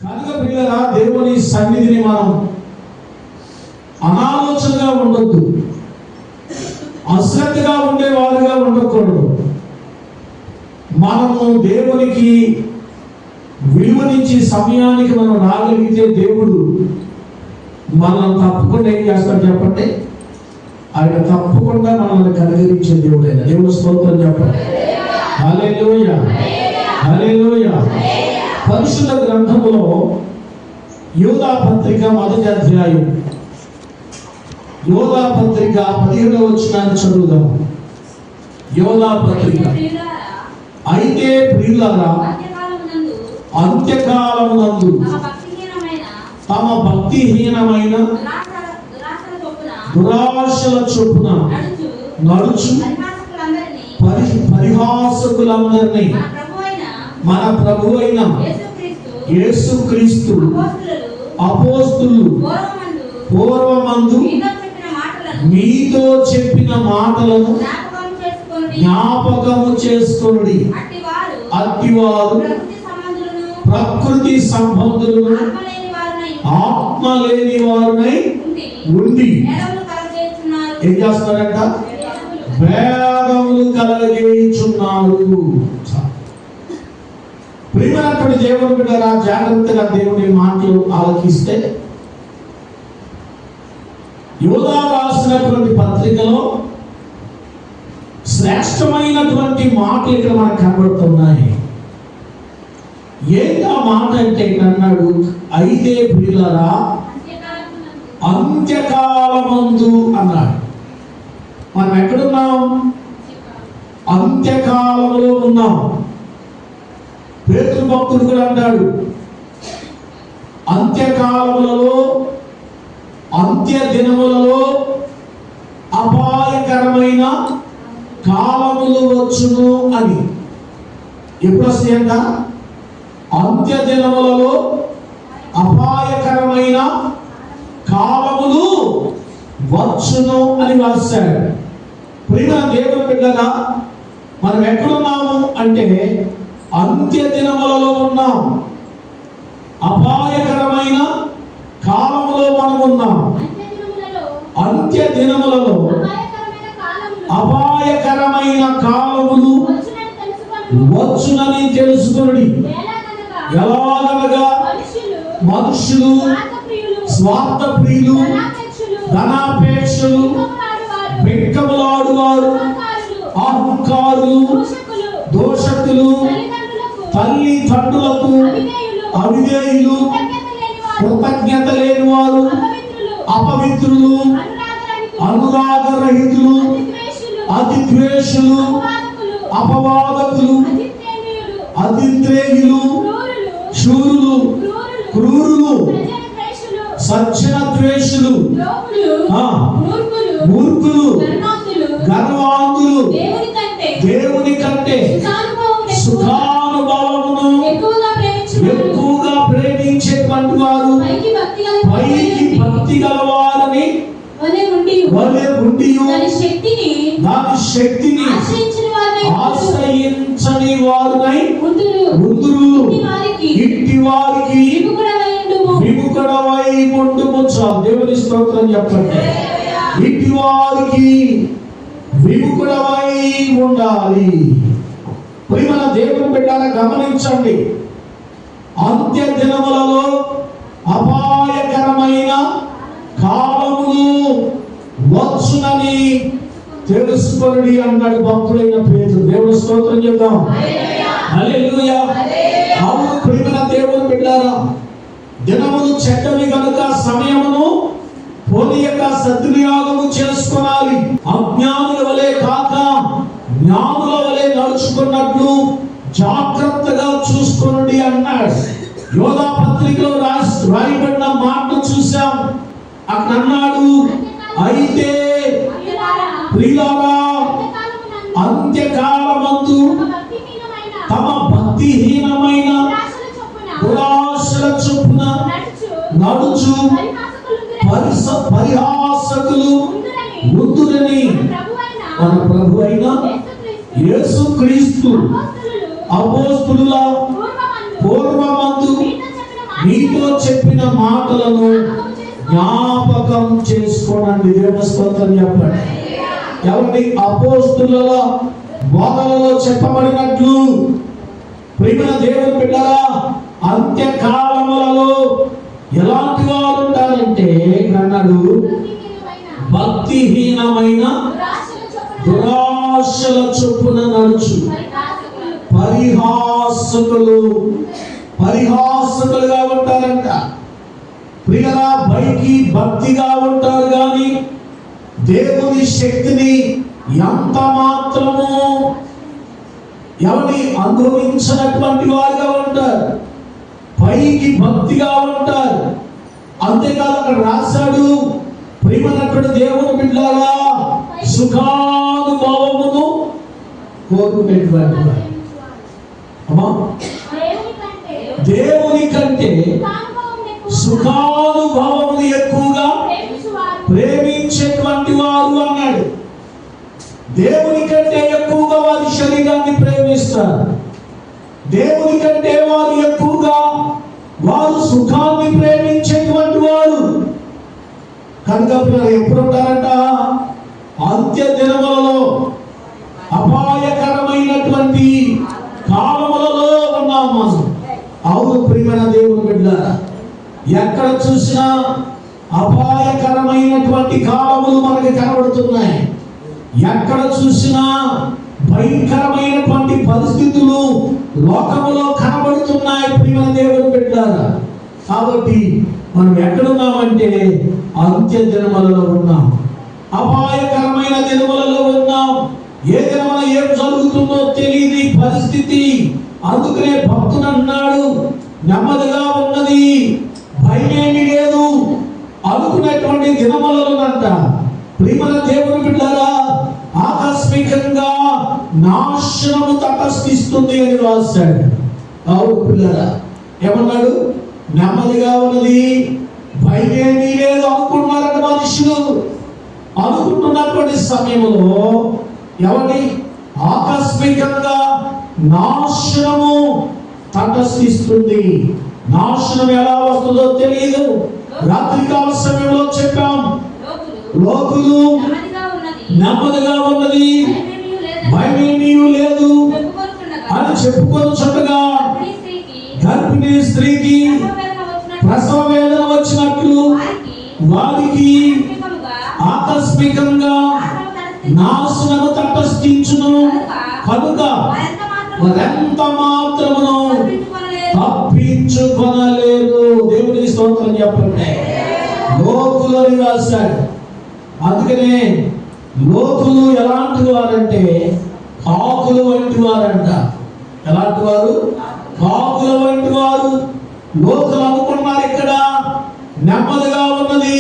కనుక ప్రియులారా, దేవుని సన్నిధిని మనం అనాలోచనగా ఉండొద్దు, అశ్రద్ధగా ఉండేవారుగా ఉండకూడదు. మనము దేవునికి విలువనిచ్చి సమయానికి మనం రాగలిగితే దేవుడు మనం తప్పకుండా ఏం చేస్తాడు చెప్పండి? ఆయన తప్పకుండా మనల్ని కనికరించే దేవుడు. ఆయన దేవుని స్తోత్రం చెప్పండి. హల్లెలూయా, హల్లెలూయా. పరిశుద్ధ గ్రంథములో యోధా పత్రిక 1వ అధ్యాయం, యోధా పత్రిక 17వ వచనాన్ని చదువుదాం. యోధా పత్రిక. అయితే ప్రియులారా, అంత్యకాలమునందు తమ భక్తిహీనమైన దురాశల చొప్పున నడుచు పరిహాసకులందరినీ మన ప్రభువైన యేసుక్రీస్తు అపోస్తలులు పూర్వమందు మీతో చెప్పిన మాటలను జ్ఞాపకము చేసుకొనుడి. అట్టివారు ప్రకృతి సంబంధులను ఆత్మ లేని వారునై ఉండి ఏం చేస్తున్నారంట? భేదములు కలగజేయుచున్నారు. ప్రియమైనటువంటి దేవుని బిడ్డలారా, జాగ్రత్తగా దేవుని మాటలు ఆలకిస్తే యోధా రాసినటువంటి పత్రికలో శ్రేష్టమైనటువంటి మాటలు ఇక్కడ మనకు కనబడుతున్నాయి. ఏంటా మాట అంటే అన్నాడు, అయితే ప్రియులారా అంత్యకాలమందు అన్నాడు. మనం ఎక్కడున్నాం? అంత్యకాలంలో ఉన్నాం. పేతురు భక్తుడు కూడా అంటాడు, అంత్యకాలములలో అంత్య దినములలో అపాయకరమైన కాలములు వచ్చును అని. ఎప్పుడు వస్తాయంట? అంత్య దినములలో అపాయకరమైన కాలములు వచ్చును అని రాశాడు. ప్రియ దేవుని బిడ్డగా మనం ఎక్కడున్నాము అంటే అంత్య దినములలో ఉన్నాం. అపాయకరమైన కాలములో మనం ఉన్నాం. అంత్య దినములలో అపాయకరమైన కాలములు వచ్చునని తెలుసుకొనుడి. ఎలాగనగా మనుషులు స్వార్థ ప్రియులు, ధనాపేక్షలు, బిక్కములాడువారు, అహంకారులు, దోషకులు, తల్లిదండ్రులకు అవిధేయులు, కృతజ్ఞత లేని వారు, అపవిత్రులు, అనురాగరహితులు, అతిద్వేషులు, అపవాదకులు, అతిత్రేయులు, శూరులు, క్రూరులు, సజ్జనద్వేషులు, మూర్ఖులు, గర్వాంతులు, దేవుని కంటే సుఖానుభవమును ఎక్కువగా ప్రేమించేటువంటి వారు, పైకి భక్తి గలవారని వలె ఉండి దాని శక్తిని ఆశ్రయించని వారునై ఉందురు. ఇట్టి వారికి విముఖుడవై ఉండుము. దేవుని స్తోత్రం చెప్పండి. ఇట్టి వారికి విముఖుడవై ఉండాలి. ప్రియమైన దేవుని బిడ్డలారా, గమనించండి. అంత్య దినములలో అపాయకరమైన కాలములు వచ్చునని తెలుసుకొనుడి అన్నాడు భక్తుడైన పేతురు. దేవుని స్తోత్రం చెప్దాం. హల్లెలూయా. అవును ప్రియమైన దేవుని బిడ్డలారా, దినములు చెడ్డవి కనుక సమయమును పోనీయక సద్వినియోగము చేసుకోవాలి. అజ్ఞానుల వలె కాక జ్ఞానుల వలె నడుచుకున్నట్లు జాగ్రత్తగా చూసుకోండి అన్నాడు. యోధా పత్రికలో రాయబడిన మాటను చూసాం. అక్కడ అన్నాడు, అయితే ప్రియులారా అంత్యకాలమందు తమ భక్తిహీనమైన దురాశల చొప్పున నడుచు పరిహాసకులు ఉందురని మన ప్రభువైన యేసుక్రీస్తు అపోస్తలుల పూర్వమందు నీతో చెప్పిన మాటలను జ్ఞాపకం చేసుకోనండి. దేవుని స్తోత్రం చెప్పండి. ఎవరి అపోస్తుల బోధనలో చెప్పబడినట్లు ప్రియమైన దేవుని బిడ్డలారా, అంత్యకాలములలో ఎలాంటి వారు ఉంటారంటే అన్నాడు, భక్తిహీనమైన దురాశల చొప్పున నడుచు పరిహాసకులుగా ఉంటారంట. ప్రియరా, పైకి భక్తిగా ఉంటారు కానీ దేవుని శక్తిని ఎంత మాత్రము ఎవరిని అనుభవించినటువంటి వారుగా ఉంటారు. పైకి భక్తిగా ఉంటారు. అంతేకాదు అక్కడ రాశాడు, ప్రియమైనటువంటి దేవుని బిడ్డలారా, సుఖానుభవమును కోరుకునేటువంటి వారు. అమ్మా, దేవుని కంటే సుఖానుభవమును ఎక్కువగా ప్రేమించేటువంటి వారు అన్నాడు. దేవుని కంటే ఎక్కువగా వారి శరీరాన్ని ప్రేమిస్తారు. దేవుని కంటే వారు ఎక్కువగా వారు సుఖాన్ని ప్రేమించేటువంటి వారు. కనుక ఎప్పుడు ఉంటారంట? అంత్య దినములలో, అపాయకరమైనటువంటి కాలములలో ఉన్నాము. అవును ప్రియమైన దేవుని బిడ్డలారా, ఎక్కడ చూసినా అపాయకరమైనటువంటి కాలములు మనకి కనబడుతున్నాయి. ఎక్కడ చూసినా భయంకరమైనటువంటి పరిస్థితులు లోకములో కనబడుతున్నాయి ప్రియమైన దేవుని బిడ్డలారా. కాబట్టి మనం ఎక్కడున్నామంటే అంత్య దినములలో ఉన్నాం, అపాయకరమైన దినములలో ఉన్నాం. ఏ దినమున ఏం జరుగుతుందో తెలియని పరిస్థితి. అందుకనే భక్తుడు అన్నాడు, నెమ్మదిగా ఉన్నది, భయమేమీ లేదు అనుకునేటువంటి దినములలోనంట ప్రియమైన దేవుని బిడ్డలారా, ఆకస్మికంగా నాశనము తటస్థిస్తుంది అని రాశాడు. అవును పిల్లరా, ఏమన్నాడు? నెమ్మదిగా ఉన్నది, భయమేమీ లేదు అనుకున్నారట మనుషులు. అనుకుంటున్నటువంటి సమయంలో ఎవరి ఆకస్మికంగా నాశనము తటస్థిస్తుంది. నాశనం ఎలా వస్తుందో తెలియదు. రాత్రికాల సమయంలో చెప్పాం, లోకులు నెమ్మదిగా ఉన్నది, భయమేమీ లేదు అని చెప్పుకొనుచుండగా గర్భిణీ స్త్రీకి ప్రసవ వేదన వచ్చినట్లు వారికి ఆకస్మికంగా నాశనము తటస్థించును. కనుక మరెంత మాత్రమును తప్పించుకొనలేరు. దేవుని స్తోత్రం చెప్పండి. లోకులని రాశాడు. అందుకనే లోకులు ఎలాంటి వారంటే కాకులు వంటి వారంట. ఎలాంటి వారు? కాకుల వంటి వారు. లోకులు అనుకున్నారు ఇక్కడ నెమ్మదిగా ఉన్నది,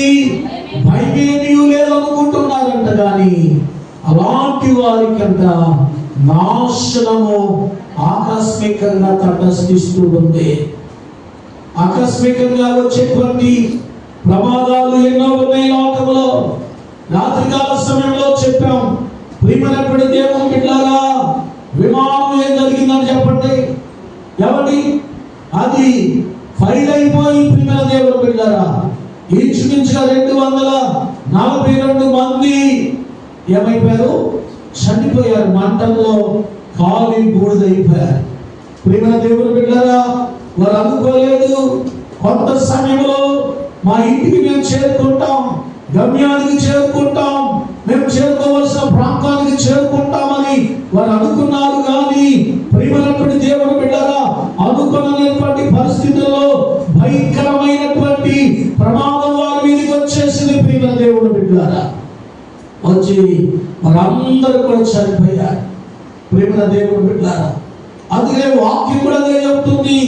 భయమేమీ లేదు అనుకుంటున్నారంట. కానీ అలాంటి వారికంట నాశనము ఆకస్మికంగా తటస్థిస్తూ ఉంది. ఆకస్మికంగా వచ్చేటువంటి ప్రమాదాలు ఎన్నో ఉన్నాయి లోకములో. రాత్రికాల సమయంలో చెప్పాం, ప్రియమైనటువంటి దేవుని బిడ్డలారా, విమానం ఏం జరిగిందని చెప్పండి. ఎవరి అది ఫైల్ అయిపోయి ప్రియమైన దేవుని బిడ్డలారా, ఇంచుమించుగా 242 మంది ఏమైపోయారు? చనిపోయారు. మంటల్లో కాలి బూడిదైపోయారు. ప్రియమైన దేవుని బిడ్డలారా, వారు అనుకోలేదు కొంత సమయంలో మా ఇంటికి మేము చేరుకుంటాం, గమ్యానికి చేరుకుంటాం, మేము చేరుకోవాల్సిన ప్రాంతానికి చేరుకుంటామని వారు అనుకున్నారు. కానీ ప్రియమైనటువంటి దేవుని బిడ్డలారా, అనుకున్నటువంటి పరిస్థితుల్లో భయంకరమైనటువంటి ప్రమాదం వారి మీదకి వచ్చేసింది. ప్రియమైన దేవుని బిడ్డలారా, వచ్చి వారందరూ కూడా చనిపోయారు. ప్రియమైన దేవుని బిడ్డలారా, అందుకే వాక్యం కూడా అదే చెప్తుంది,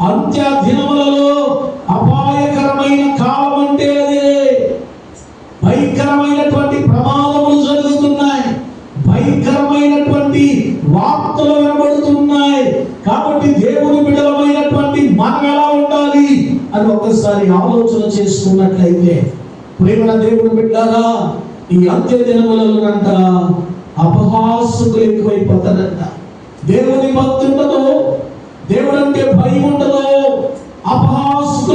అంత్య దినములలో అపాయకరమైన కాలం అంటే అదే. భయంకరమైనటువంటి ప్రమాదములు జరుగుతున్నాయి, భయంకరమైనటువంటి వార్తలు వినబడుతున్నాయి. కాబట్టి దేవుని బిడ్డలమైనటువంటి మనం ఎలా ఉండాలి అని ఒకసారి ఆలోచన చేసుకున్నట్లయితే, ప్రియమైన దేవుని బిడ్డలారా, ఈ అంత్య దినములలోనంట అపహాసకులు ఎక్కువైపోతారంట. దేవుని భక్తి ఉండదు, దేవుడు అంటే భయం ఉండదు, అపహాసకులు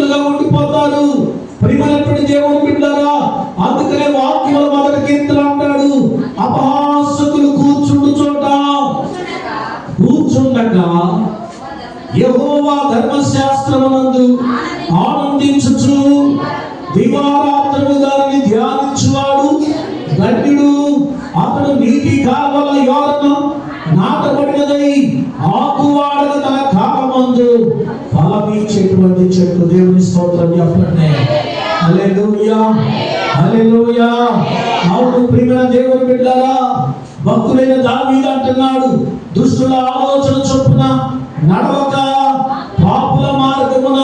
ధర్మశాస్త్రమునందు ఆనందించుచు దివారాత్రము దానిని ధ్యానించువాడు ధన్యుడు. అతడు నీటి కాలువల యోరన నాటబడినదై ఆకువాడక తన కాలమందు ఫలమిచ్చేటువంటి చెట్టు. దేవుని స్తోత్రం చెప్పండి. హల్లెలూయా, హల్లెలూయా. అవును ప్రియమైన దేవుని బిడ్డలారా, భక్తుడైన దావీదు అంటున్నాడు, దుష్టుల ఆలోచన చొప్పున నడవక, పాపుల మార్గమున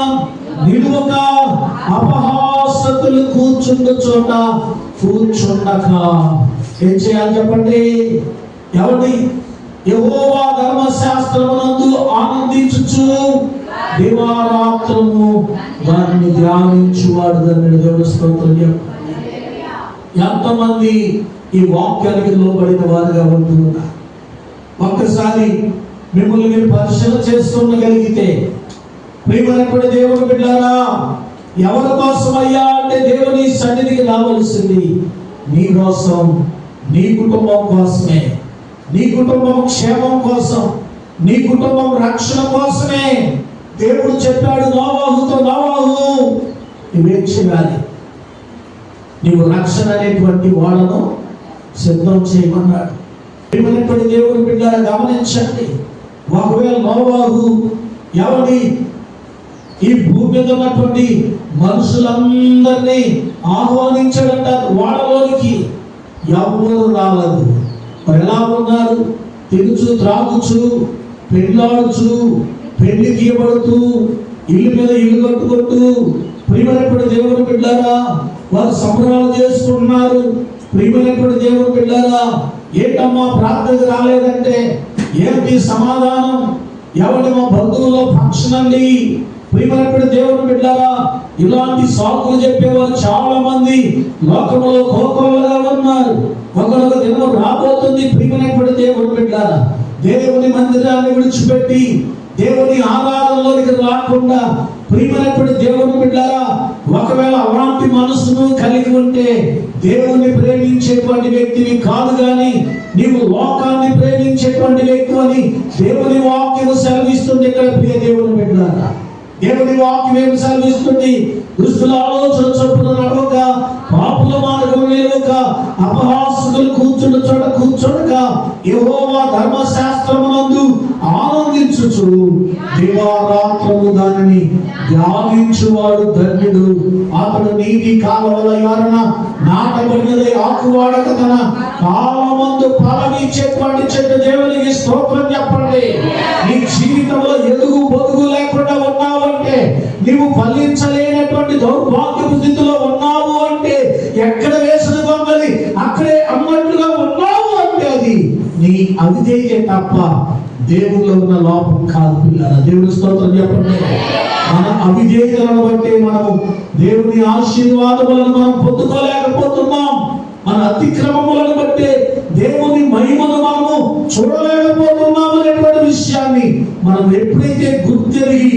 నిలువక, అపహాసకులు కూర్చుండ చోట కూర్చుండక. ఏం చేయాలి చెప్పండి? ఎవరి? యెహోవా ధర్మశాస్త్రమునందు ఆనందించుచు దివారాత్రము దాన్ని ధ్యానించువాడు ధన్యుడు. దేవుని స్తోత్రం. ఎంతమంది ఈ వాక్యానికి లోబడిన వారుగా ఉంటున్నారు? ఒక్కసారి మిమ్మల్ని మీరు పరిశీలన చేసుకునగలిగితే, ప్రియమైనటువంటి దేవుని బిడ్డలారా, ఎవరి కోసం అయ్యా అంటే దేవుని సన్నిధికి రావలసింది నీ కోసం, నీ కుటుంబం కోసమే, నీ కుటుంబం క్షేమం కోసం, నీ కుటుంబం రక్షణ కోసమే. దేవుడు చెప్పాడు నోవాహుతో, నోవాహు నువ్వేం చేయాలి? నీవు రక్షణ అనేటువంటి వాళ్ళను సిద్ధం చేయమన్నాడు. ప్రియమైనటువంటి దేవుని బిడ్డలారా గమనించండి, ఒకవేళ నోవాహు ఎవరి ఈ భూమి మీద ఉన్నటువంటి మనుషులందరినీ ఆహ్వానించాడంట వాడలోనికి. ఎవరు రాలేదు. ఎలా ఉన్నారు? తినుచు త్రాగుచు పెళ్ళాడుచు పెళ్లికి ఇవ్వబడుతూ ఇల్లు మీద ఇల్లు కట్టుకుంటూ ప్రియమైనటువంటి దేవుని బిడ్డలారా వారు సంబరాలు చేసుకుంటున్నారు. ప్రియమైనటువంటి దేవుని బిడ్డలారా, ఏంటమ్మా ప్రార్థనకు రాలేదంటే ఏంటి సమాధానం? ఎవరి మా బంధువుల్లో ఫంక్షన్ అండి. ప్రియమైనటువంటి దేవుని బిడ్డలారా, ఇలాంటి సాకులు చెప్పేవారు చాలా మంది లోకంలో కోకోలుగా ఉన్నారు. ఒకరొక దినం రాబోతుంది. ప్రియమైనటువంటి దేవుని బిడ్డలారా, దేవుని మందిరాన్ని విడిచిపెట్టి దేవుని ఆరాధనలోనికి రాకుండా, ప్రియమైనటువంటి దేవుని బిడ్డలారా, ఒకవేళ అలాంటి మనసును కలిగి ఉంటే దేవుణ్ణి ప్రేమించేటువంటి వ్యక్తివి కాదు, కానీ నీవు లోకాన్ని ప్రేమించేటువంటి వ్యక్తి అని దేవుని వాక్యము సెలవిస్తుంది. ఇక్కడ ప్రియ దేవుని బిడ్డలారా, దేవుని వాక్యం ఏమి సెలవిస్తుంది? దుష్టుల ఆలోచన చొప్పున నడవక, పాపుల మార్గం నిలువక, అపహాసకులు కూర్చున్న చోట కూర్చోడక, యెహోవా ధర్మశాస్త్రమునందు ఆనందించుచు దివారాత్రము దానిని ధ్యానించువాడు ధన్యుడు. అతడు నీటి కాలువల యోరన నాటబడినదై ఆకువాడక తన కాలమందు ఫలమిచ్చేటువంటి చెట్టు. దేవునికి స్తోత్రం చెప్పండి. నీ జీవితంలో ఎదుగు బొదుగు లేకుండా ఉన్నావు అంటే, నీవు ఫలించలేనటువంటి దౌర్భాగ్యపు స్థితిలో ఉన్నావు అంటే, ఎక్కడ వేసిన గొంగలి అక్కడే అన్నట్లుగా ఉన్నావు అంటే అది నీ అవిధేయతే తప్ప దేవుల్లో ఉన్న లోపం కాదు. పిల్లల దేవుని స్తోత్రం చెప్పండి. మన అవిధేయతలను బట్టి మనము దేవుని ఆశీర్వాదములను మనం పొందుకోలేకపోతున్నాం. మన అతిక్రమములను బట్టి దేవుని మహిమను మనము చూడలేకపోతున్నాం అనేటువంటి విషయాన్ని మనం ఎప్పుడైతే గుర్తెరిగి,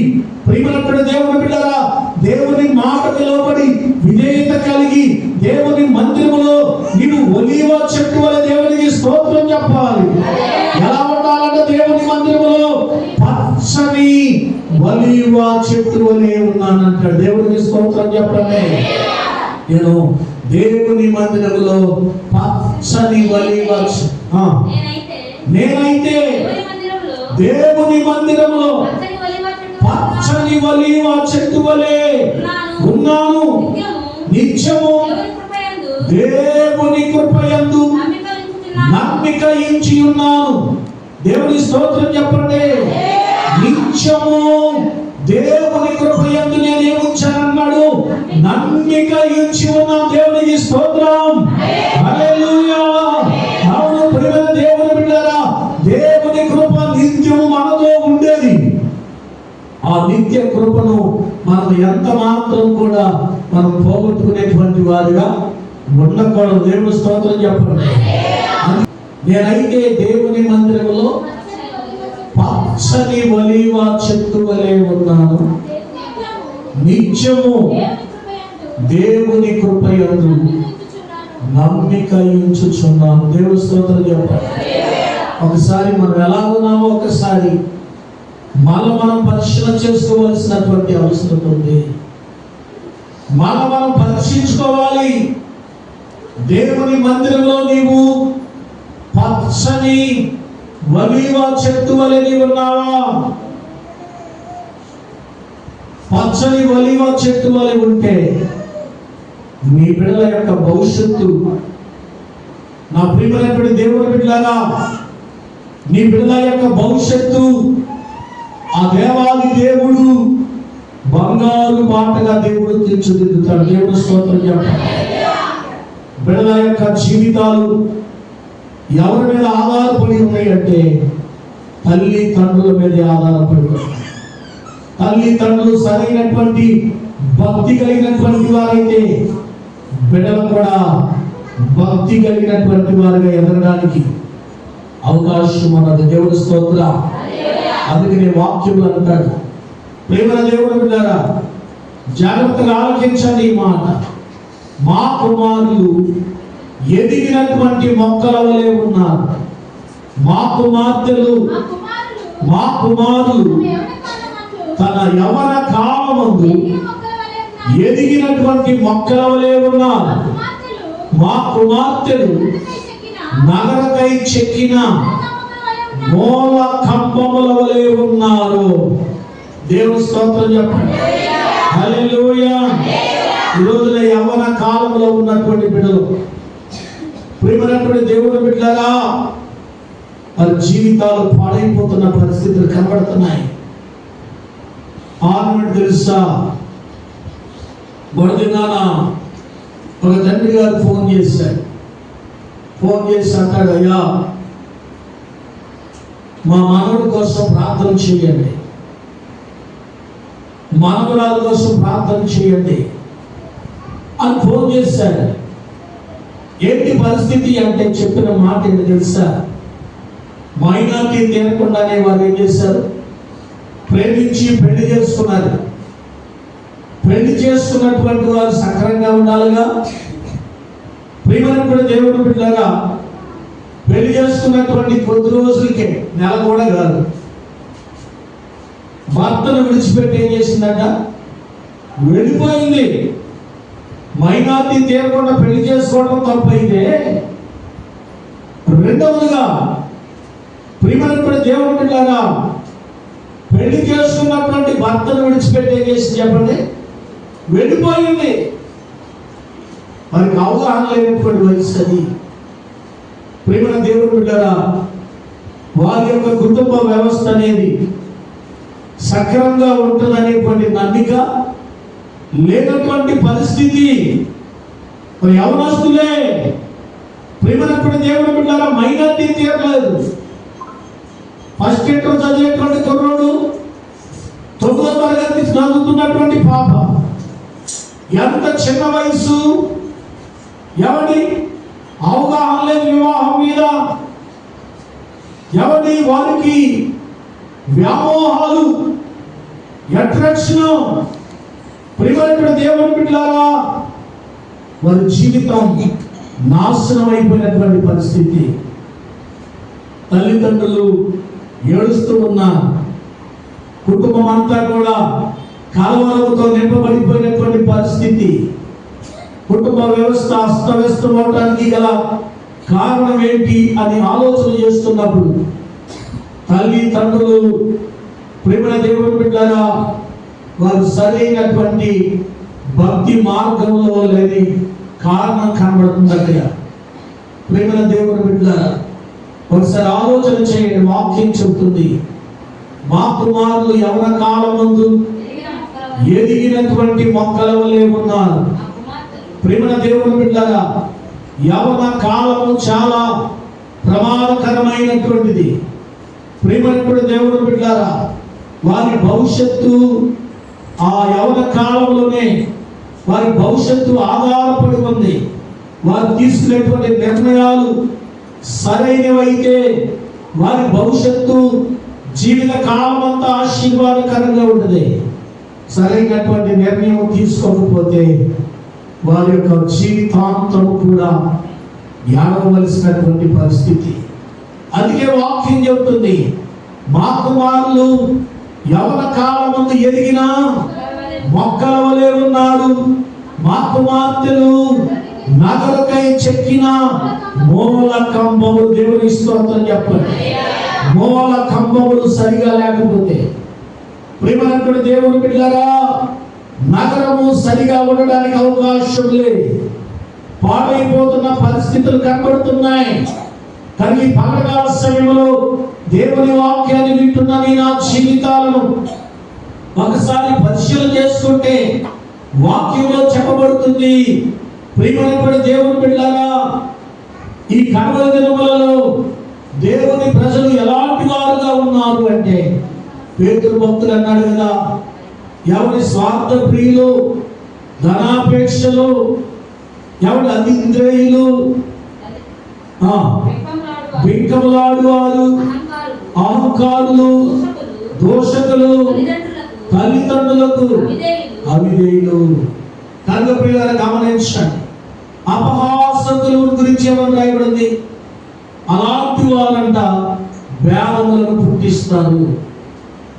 ప్రియమైనటువంటి దేవుని బిడ్డలారా, దేవుని మాటకు లోబడి విధేయత కలిగి దేవుని మందిరములో నీవు ఒలీవ చెట్టు వలె దేవునికి స్తోత్రం చెప్పాలి. ఎలా ఉండాలంటే దేవుని మందిరములో పచ్చని ఒలీవ చెట్టు వలె ఉన్నానంటాడు. దేవునికి స్తోత్రం చెప్పండి. నేను దేవుని మందిరములో పచ్చని ఒలీవ నేనైతే దేవుని మందిరములో పచ్చని ఒలీవ చెట్టు వలె ఉన్నాను. నిత్యము దేవుని కృపయందు నమ్మిక ఉంచి ఉన్నాను. దేవుని స్తోత్రం చెప్పండి. నిత్యము దేవుని కృపయందు నేను ఏముంచానన్నాడు? నమ్మిక ఉంచి ఉన్నాను. దేవునికి స్తోత్రం. హల్లెలూయా. అవును ప్రియమైన దేవుని బిడ్డలారా, దేవుని కృప నిత్యము మనతో ఉండేది. ఆ నిత్య కృపను మనం ఎంత మాత్రం కూడా మనం పోగొట్టుకునేటువంటి వారుగా ఉండకూడదు. దేవుని స్తోత్రం చెప్పండి. నేనైతే దేవుని మందిరంలో పచ్చని ఒలీవ చెట్టు వలె ఉన్నాను. నిత్యము దేవుని కృపయందు నమ్మిక ఉంచుచున్నాను. దేవుని స్తోత్రం చెప్పండి. ఒకసారి మనం ఎలా ఉన్నామో ఒకసారి మనం పరిశీలన చేసుకోవాల్సినటువంటి అవసరం ఉంది. మనం పరీక్షించుకోవాలి. దేవుని మందిరంలో నీవు పచ్చని ఒలీవ చెట్టు వలె నీవు ఉన్నావా? పచ్చని ఒలీవ చెట్టు వలె ఉంటే నీ బిడ్డల యొక్క భవిష్యత్తు, నా ప్రియమైనటువంటి దేవుని బిడ్డలారా, నీ బిడ్డల యొక్క భవిష్యత్తు ఆ దేవాది దేవుడు బంగారు బాటగా దేవుడు తీర్చిదిద్దుతాడు. దేవుడు స్తోత్రం చెప్పాలి. బిడ్డల యొక్క జీవితాలు ఎవరి మీద ఆధారపడి ఉన్నాయంటే తల్లి తండ్రుల మీదే ఆధారపడి ఉన్నాయి. తల్లి తండ్రులు సరైనటువంటి భక్తి కలిగినటువంటి వారైతే బిడ్డలు కూడా భక్తి కలిగినటువంటి వారిగా ఎదగడానికి అవకాశం ఉన్నది. దేవుడు స్తోత్రం. అందుకనే వాక్యములు అంటాడు, ప్రేమ దేవుడు బిడ్డలారా, జాగ్రత్తగా ఆలకించండి ఈ మాట. మా కుమారులు ఎదిగినటువంటి మొక్కల వలె ఉన్నారు. మా కుమార్తెలు తన యవ్వన కాలమందు ఎదిగినటువంటి మొక్కల వలె ఉన్నారు. మా కుమార్తెలు నగరకై చెక్కిన మూల కంబముల వలె ఉన్నారు. దేవుని స్తోత్రం చెప్పండి. హల్లెలూయా. ఈ రోజున యవ్వన కాలంలో ఉన్నటువంటి బిడ్డలు, ప్రియమైనటువంటి దేవుని బిడ్డలారా, వారి జీవితాలు పాడైపోతున్న పరిస్థితులు కనబడుతున్నాయి. ఆర్నమెంట్ తెలుసా? బొడదినాన ఒక తండ్రి గారు ఫోన్ చేసి అంటాడు, అయ్యా మా మనవడి కోసం ప్రార్థన చేయండి, మనవరాల కోసం ప్రార్థన చేయండి అని ఫోన్ చేశాడు. ఏంటి పరిస్థితి అంటే చెప్పిన మాట ఏంటి తెలుసా? మైనారిటీ తేనకుండానే వారు ఏం చేశారు? ప్రేమించి పెళ్లి చేసుకున్నారు. పెళ్లి చేసుకున్నటువంటి వారు సక్రంగా ఉండాలిగా. ప్రియమైనటువంటి దేవుడు బిడ్డలారా, పెళ్లి చేసుకున్నటువంటి కొద్ది రోజులకే, నెల కూడా కాదు, భర్తను విడిచిపెట్టి ఏం చేసిందట? వెళ్ళిపోయింది. మైనారిటీ తీరకుండా పెళ్లి చేసుకోవడం తప్పైతే, రెండవదిగా ప్రియమైనటువంటి దేవుని బిడ్డలారా, పెళ్లి చేసుకున్నటువంటి భర్తను విడిచిపెట్టి ఏం చేసింది చెప్పండి? వెళ్ళిపోయింది. వారికి అవగాహన లేనటువంటి వయసు అది. ప్రియమైన దేవుని బిడ్డలారా, వారి యొక్క కుటుంబ వ్యవస్థ అనేది సక్రమంగా ఉంటుందనేటువంటి నమ్మిక లేనటువంటి పరిస్థితి. యవనస్తులే, ప్రియమైనటువంటి దేవుని బిడ్డలారా, మైనారిటీ తీరలేదు. ఫస్ట్ ఇంటర్ చదివేటువంటి కుర్రోడు, 9వ తరగతి చదువుతున్నటువంటి పాప, ఎంత చిన్న వయసు, ఎవరి అవగాహన లేదు వివాహం మీద, ఎవరి వారికి వ్యామోహాలు, అట్రాక్షన్. ప్రియమైనటువంటి దేవుని బిడ్డలారా, వారి జీవితం నాశనం అయిపోయినటువంటి పరిస్థితి. తల్లిదండ్రులు ఏడుస్తూ ఉన్నారు. కుటుంబం అంతా కూడా కలవరంతో నింపబడిపోయినటువంటి పరిస్థితి. కుటుంబ వ్యవస్థ అస్తవ్యస్తం అవడానికి గల కారణం ఏంటి అని ఆలోచన చేస్తున్నప్పుడు తల్లి తండ్రులు, ప్రేమ దేవుని బిడ్డలారా, వారు సరైనటువంటి భక్తి మార్గంలో లేని కారణం కనబడుతుంది. ప్రేమ దేవుని బిడ్డలారా, ఒకసారి ఆలోచన చేయండి. వాక్యం చెబుతుంది, మా కుమారులు యవ్వన కాలమందు ఎదిగినటువంటి మొక్కల వలె ఉన్నారు. ప్రేమ దేవుని బిడ్డలారా, యవ్వన కాలము చాలా ప్రమాదకరమైనటువంటిది. ప్రేమైనటువంటి దేవుని బిడ్డలారా, వారి భవిష్యత్తు ఆ యవ్వన కాలంలోనే వారి భవిష్యత్తు ఆధారపడి ఉంది. వారు తీసుకునేటువంటి నిర్ణయాలు సరైనవైతే వారి భవిష్యత్తు జీవిత కాలం అంతా ఆశీర్వాదకరంగా ఉంటుంది. సరైనటువంటి నిర్ణయం తీసుకోకపోతే వారి యొక్క జీవితాంతం కూడా ఏడవలసినటువంటి పరిస్థితి. అందుకే వాక్యం చెబుతుంది, మా కుమారులు యవన కాలమందు ఎదిగిన మొక్కల వలె ఉన్నాడు. మా కుమార్తెలు నగరకై చెక్కిన మూల కంబములు. దేవుని స్తోత్రం చెప్పండి. మూల కంబములు సరిగా లేకపోతే, ప్రియమైనటువంటి దేవుని బిడ్డలారా, నగరము సరిగా ఉండడానికి అవకాశం లేదు. పాడైపోతున్న పరిస్థితులు కనబడుతున్నాయి. కానీ ఈ పండగల సమయంలో దేవుని వాక్యాన్ని వింటున్న నా జీవితాలను ఒకసారి పరిశీలన చేసుకుంటే వాక్యంలో చెప్పబడుతుంది. ప్రియమైనటువంటి దేవుని బిడ్డలారా, ఈ కనుమల దినములలో దేవుని ప్రజలు ఎలాంటి వారుగా ఉన్నారు అంటే, పేతురు భక్తులు అన్నాడు కదా, ఎవరి స్వార్థ ప్రియులు, ధనాపేక్షలు, ఎవరి అతింద్రియులు, బింకములాడువారు, అహంకారులు, దోషకులు, తల్లిదండ్రులకు అవిధేయులు. కనుక ప్రియులారా గమనించండి, అపహాసకుల గురించి ఏమని రాయబడింది? అలాంటి వారంట భేదములను పుట్టిస్తారు.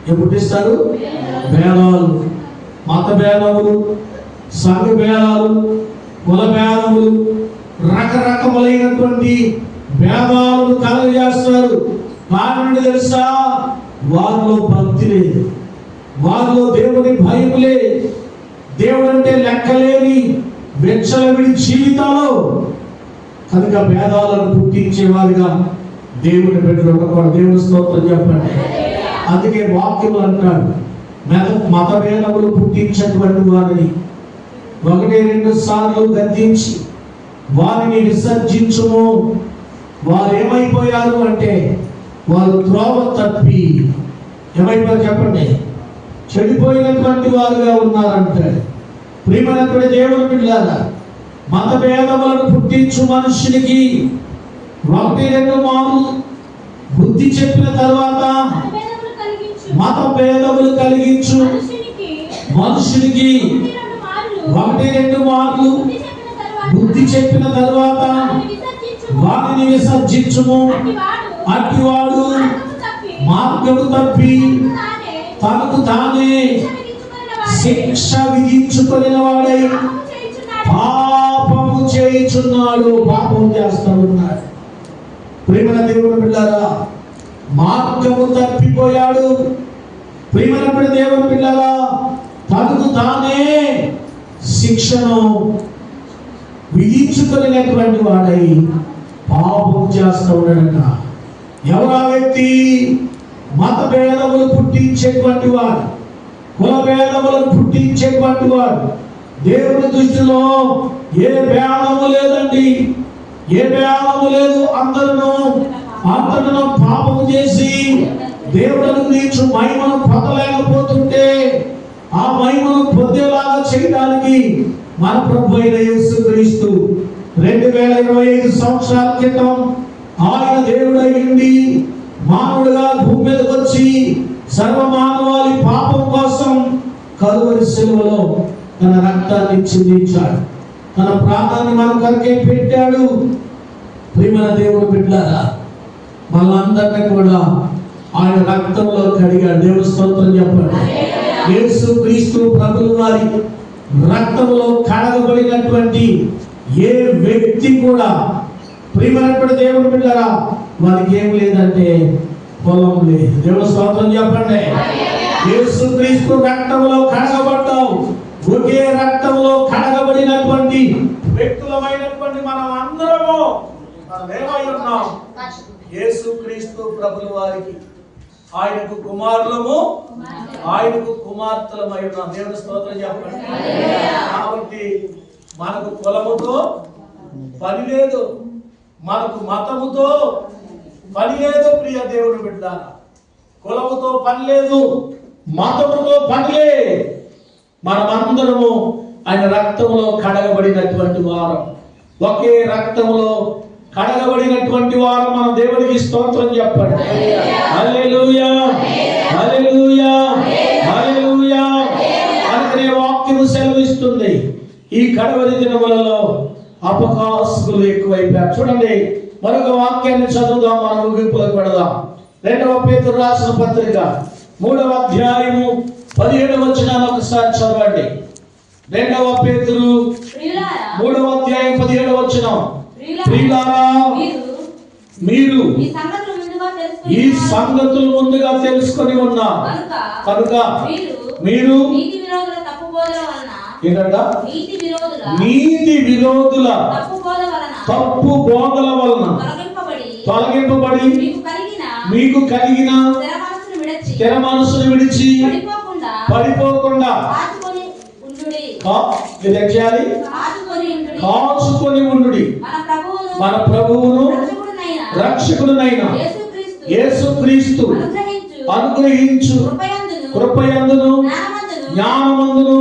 ఏం పుట్టిస్తారు? భేదాలు, మత భేదములు, సంఘ భేదాలు, కుల భేదములు, రకరకములైనటువంటి భేదాలను కలగజేస్తారు. కారణం తెలుసా? వారిలో భక్తి లేదు, వారిలో దేవుని భయం లేదు, దేవుడు అంటే లెక్కలేని వెచ్చలవిడి జీవితాలు. కనుక భేదాలను పుట్టించేవారుగా దేవుని బిడ్డలు ఉండకూడదు. దేవుని స్తోత్రం చెప్పండి. అందుకే వాక్యములు అంటాడు, మత భేదములు పుట్టించేటువంటి వారిని 1-2 సార్లు గద్దించి వారిని విసర్జించుము. వారు ఏమైపోయారు అంటే, వారు త్రోవ తప్పి ఏమైపోయారు చెప్పండి? చెడిపోయినటువంటి వారుగా ఉన్నారంటే. ప్రియమైనటువంటి దేవుని బిడ్డలారా, మత భేదములను పుట్టించు మనుషునికి 1-2 మార్లు బుద్ధి చెప్పిన తర్వాత మత భేదములు కలిగించు మనుషునికి 1-2 మార్లు బుద్ధి చెప్పిన తర్వాత వారిని విసర్జించుము. అట్టివాడు మార్గము తప్పి తనకు తానే శిక్ష విధించుకొనిన వాడై పాపము చేయుచున్నాడు. పాపం చేస్తూ ఉన్నాడు. ప్రేమల దేవుని బిడ్డలారా, మార్గము తప్పిపోయాడు. ప్రేమల దేవుని బిడ్డలారా, తనకు తానే శిక్షను విధించుకునేటువంటి వాడై పాపం చేస్తూ ఉన్నాడట. ఎవరా వ్యక్తి? మత భేదములు పుట్టించేటువంటి వాడు, కుల భేదములను పుట్టించేటువంటి వాడు. దేవుని దృష్టిలో ఏ భేదము లేదండి, ఏ భేదము లేదు. అందరూ పాపం చేసి దేవుడిని గురించి మహిమను పొందలేకపోతుంటే, ఆ మహిమను పొందేలాగా చేయడానికి మన ప్రభు అయిన యేసుక్రీస్తు 2025 సంవత్సరాల క్రితం ఆయన దేవుడై ఉండి మానవుడిగా భూమి మీదకి వచ్చి సర్వమానవాళి పాపం కోసం కలువరి శిలువలో తన రక్తాన్ని చిందించాడు. తన ప్రాణాన్ని మన కొరకే పెట్టాడు. ప్రియమైన దేవుని బిడ్డలారా, మనందరినీ కూడా ఆయన రక్తంలో కడిగాడు. దేవుని స్తోత్రం చెప్పండి. యేసుక్రీస్తు ప్రభువు వారి రక్తంలో కడగబడినటువంటి ఏ వ్యక్తి కూడా, ప్రియమైనటువంటి దేవుని బిడ్డలారా, వారికి ఏం లేదంటే పొలం లేదు. దేవుని స్తోత్రం చెప్పండి. యేసుక్రీస్తు రక్తంలో కడగబడ్డావు. ఒకే రక్తంలో కడగబడినటువంటి వ్యక్తులమైనటువంటి మనం అందరము ఏమై ఉన్నాం? యేసుక్రీస్తు ప్రభుల వారికి ఆయనకు కుమారులము, ఆయనకు కుమార్తెలమై ఉన్నాం. దేవుని స్తోత్రం చెప్పండి. కాబట్టి మనకు కులముతో పని లేదు, మనకు మతముతో పని లేదు. ప్రియ దేవుని బిడ్డలారా, కులముతో పని లేదు, మతముతో పని లేదు. మనమందరము ఆయన రక్తంలో కడగబడినటువంటి వారం, ఒకే రక్తంలో కడగబడినటువంటి వారం. మన దేవునికి స్తోత్రం చెప్పండి. హల్లెలూయా, హల్లెలూయా, హల్లెలూయా. అందుకనే వాక్యము సెలవిస్తుంది, ఈ కడవరి దినములలో అపహాసకులు ఎక్కువైపోయారు. చూడండి, మరొక వాక్యాన్ని చదువుదాం, మనం ముగింపులకు పెడదాం. 2వ పేతురు రాసిన పత్రిక 3వ అధ్యాయము 17వ వచనాన్ని ఒకసారి చదవండి. 2వ పేతురు 3వ అధ్యాయం 17వ వచనం. ప్రియులారా, మీరు ఈ సంగతులు ముందుగా తెలుసుకొని ఉన్నారు కనుక మీరు నీతి విరోధుల తప్పు బోధల వలన తొలగింపబడి మీకు కలిగిన స్థిర మనసును విడిచి పడిపోకుండా కాచుకొని ఉండుడి. మన ప్రభువును రక్షకుడునైన యేసుక్రీస్తు అనుగ్రహించు కృపయందును జ్ఞానమందును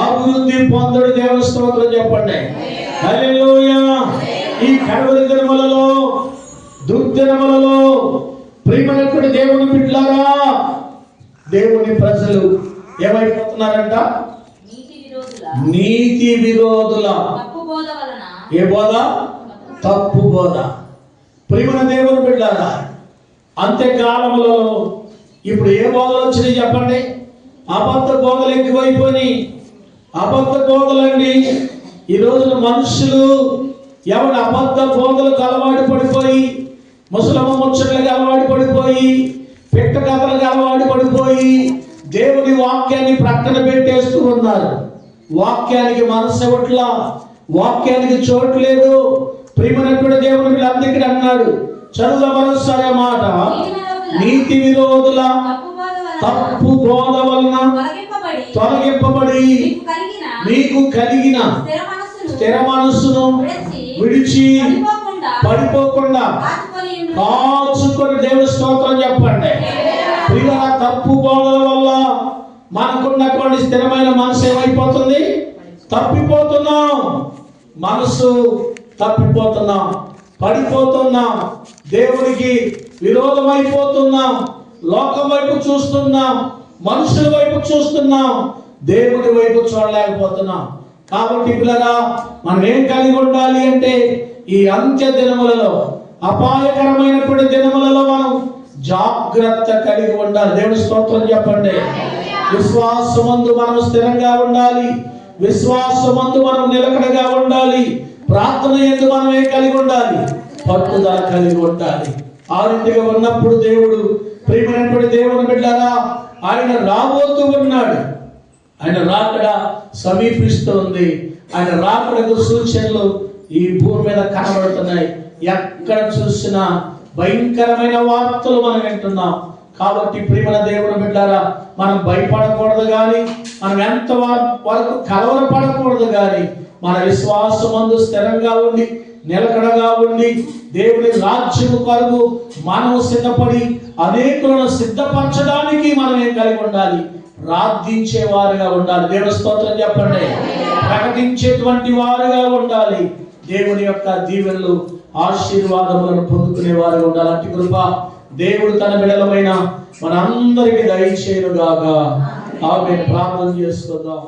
అభివృద్ధి పొందుడు. దేవుని స్తోత్రం చెప్పండి. హల్లెలూయా. ఈ కడవరి దినములలో, దుర్దినములలో ప్రియమైనటువంటి దేవుని బిడ్డలారా, దేవుని ప్రజలు ఏమైపోతున్నారంట? నీతి విరోధుల ఏ బోధ? తప్పు బోధ. ప్రియమైన దేవుని బిడ్డలారా, అంత్యకాలంలో ఇప్పుడు ఏ బోధలు వచ్చినాయి చెప్పండి? అబద్ధ బోధలు ఎక్కువైపోయి, అబద్ధ బోధలండి. ఈ రోజున మనుషులు ఎవరి అబద్ధ బోధలకు అలవాటు పడిపోయి, ముసలమ్మ ముచ్చట్లకు అలవాటు పడిపోయి, పెట్ట కథలకు అలవాటు పడిపోయి దేవుని వాక్యాన్ని ప్రక్కన పెట్టేస్తూ ఉన్నారు. వాక్యానికి మనసు ఇవ్వట్లా, వాక్యానికి చోటు లేదు. ప్రియమైనటువంటి దేవుని అందుకే అన్నాడు, చదువు మరోసారి మాట, నీతి విరోధుల తప్పు బోధ వలన తొలగింపబడి మీకు కలిగిన స్థిర మనస్సును విడిచి పడిపోకుండా కాచుకొని. దేవుని స్తోత్రం చెప్పండి. ప్రియుల తప్పు బోధల వల్ల మనకున్నటువంటి స్థిరమైన మనసు ఏమైపోతుంది? తప్పిపోతున్నాం. మనసు తప్పిపోతున్నాం, పడిపోతున్నాం, దేవునికి విరోధమైపోతున్నాం, లోకం వైపు చూస్తున్నాం, మనుషుల వైపు చూస్తున్నాం, దేవుని వైపు చూడలేకపోతున్నాం. కాబట్టి పిల్లగా మనం ఏం కలిగి ఉండాలి అంటే, ఈ అంత్య దినములలో, అపాయకరమైనటువంటి దినములలో మనం జాగ్రత్త కలిగి ఉండాలి. దేవుని స్తోత్రం చెప్పండి. విశ్వాసమందు మనం స్థిరంగా ఉండాలి, విశ్వాసమందు మనం నిలకడగా ఉండాలి, ప్రార్థన యందు మనం ఏం కలిగి ఉండాలి? పట్టుదల కలిగి ఉండాలి. ఆ రీతిగా ఉన్నప్పుడు దేవుడు, ప్రియమైనటువంటి దేవుని బిడ్డలారా, ఆయన రాబోతూ ఉన్నాడు. ఆయన రాకడ సమీపిస్తుంది. ఆయన రాకడకు సూచనలు ఈ భూమి మీద కనబడుతున్నాయి. ఎక్కడ చూసినా భయంకరమైన వార్తలు మనం వింటున్నాం. కాబట్టి ప్రియమైన దేవుని బిడ్డలారా, మనం భయపడకూడదు కానీ, మనం ఎంత వరకు కలవరపడకూడదు కానీ, మన విశ్వాసమందు స్థిరంగా ఉండి, నిలకడగా ఉండి, దేవుని రాజ్యము కొరకు మనం సిద్ధపడి అనేకులను సిద్ధపరచడానికి మనం ఏం కలిగి ఉండాలి? ప్రార్థించే వారుగా ఉండాలి. దేవుని స్తోత్రం చెప్పండి. ప్రకటించేటువంటి వారుగా ఉండాలి. దేవుని యొక్క దీవెనలు, ఆశీర్వాదములను పొందుకునే వారుగా ఉండాలి. అట్టి కృప దేవుడు తన బిడ్డలమైన మనందరికీ దయచేయునుగాక. ఆమేన్. ప్రార్థన చేసుకుందాం.